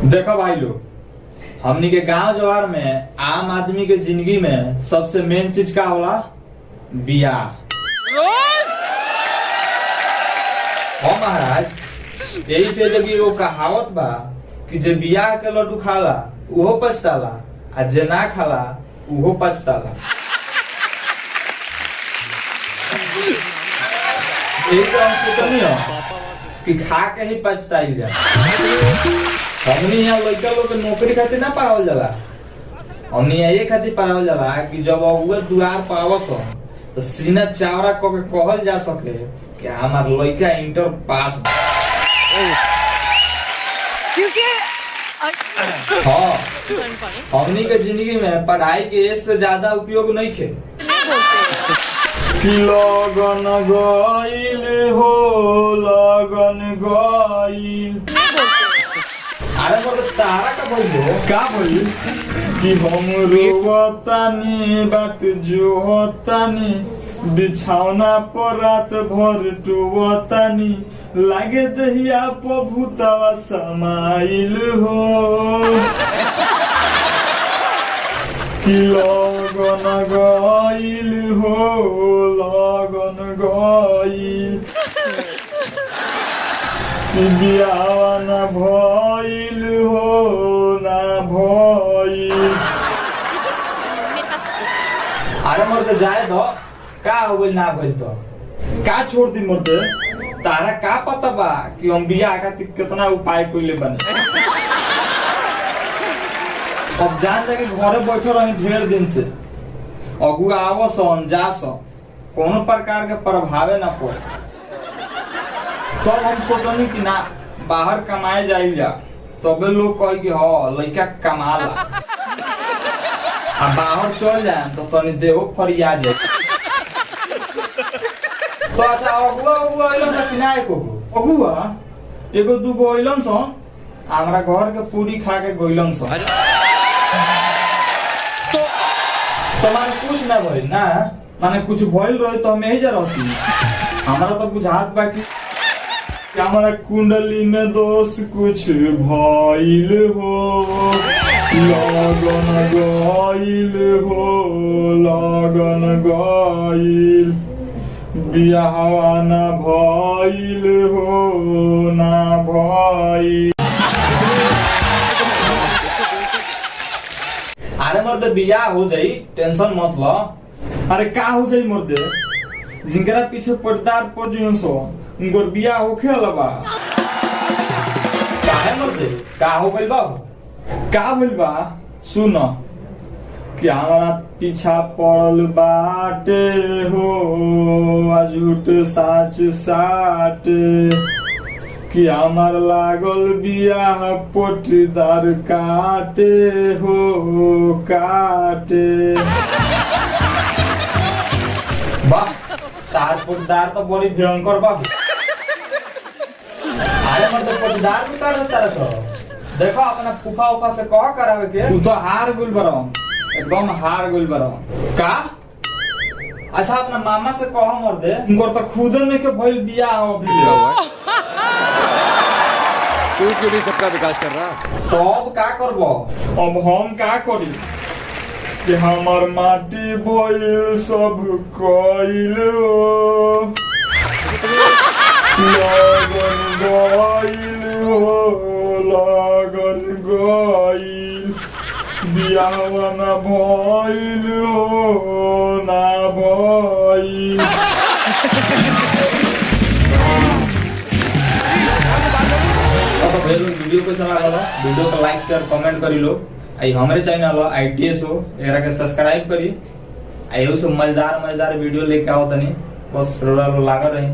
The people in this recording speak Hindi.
देखो भाई लोग, हमनी के गांव जवार में आम आदमी के जिंदगी में सबसे मेन चीज का होला बियाह। हो महाराज, यही से जब एगो कहावत बा कि जे बियाह के लड्डू खाला उहो पछताला आ जे ना खाला उहो पछताला। एक कि खा के ही पछताई जा। हमनी यहाँ लड़का लोग के नौकरी खातिर ना पढ़ावल जाला, हमनी यहाँ ये खातिर पढ़ावल जाला कि जब अगुआ दुआर पावस तो सीना चावरा क के कहल जा सके कि हमार लड़का इंटर पास बा। क्योंकि हाँ, हमनी के जिंदगी में पढ़ाई के इससे ज्यादा उपयोग नहीं खे। लगन गइल हो लगन गइल। अरे बोल तारा का बोलो का बोली कि हम रोवतानी बाट जोहतानी बिछौना पर रात भर टुवतानी लागे दहिया पभूतावा समाइल हो कि लगन गइल हो लगन गइल बियाह ना भइल हो ना भइल। अरे मर्द जाए दो का हो गइल ना भइल तो का छोड़ दी मर्द। तारा का पता बा कि हम बियाह खातिर कितना उपाय कइले बने। अब जान जा कि घरे बैठे रही ढेर दिन से अगुआ आवसन जासन कोनो प्रकार के प्रभावे ना पड़े। तब हम सोचनी कि ना बाहर कमाए जाइल जा, तबे लोग कहे कि हाँ लड़का कमाला। अब बाहर चल जाए तो तनी देहो फरिया जाए। तो अच्छा अगुआ अगुआ अइलन सा कि ना एको अगुआ एगो दूगो अइलन सन हमरा घर के पूरी खा के गइलन सन। तो माने कुछ ना भइल ना, माने कुछ भइल रही तो हम यही जा रहती। हमारा तो बुझात बा कि हमारा कुंडली में दोष कुछ भइल हो लगन गइल हो लगन गइल बियाहवा ना भइल हो ना भइल। अरे मर्द बियाह हो जाई टेंशन मत लो। अरे का हो जाई मर्द, जिनकरा पीछे पर्दार पड़ जियन सो उनकर बियाह होखे लबा। काहे मर्दे का हो गइल बा का भइल बा सुन कि हमारा पीछा पड़ल बाटे हो झूठ साच साटे कि हमार लागल बियाह पोटीदार काटे हो काटे। वाह तार पोटीदार तो बड़ी भयंकर बा। अरे मतलब पोटीदार भी कर देता रहा। देखो अपना फूफा उफा से कह करावे के तू तो हार गुल बरो एकदम हार गुल बरो का। अच्छा अपना मामा से कह मर दे उनको तो खुद में के भइल बियाह हो भी तू क्यों नहीं सबका विकास कर रहा। तो अब का करबो, अब हम का करी कि हमार माटी बोल सब कइल लगन गइल हो लगन गइल बियाहवा ना भइल हो ना भइल। वीडियो कैसा लागल वीडियो को लाइक शेयर कमेंट करी लो। आई हमारे चैनल ITS हो एकरा के सब्सक्राइब करी। आई से मजेदार वीडियो लेके आओ तनी बस लागल रही।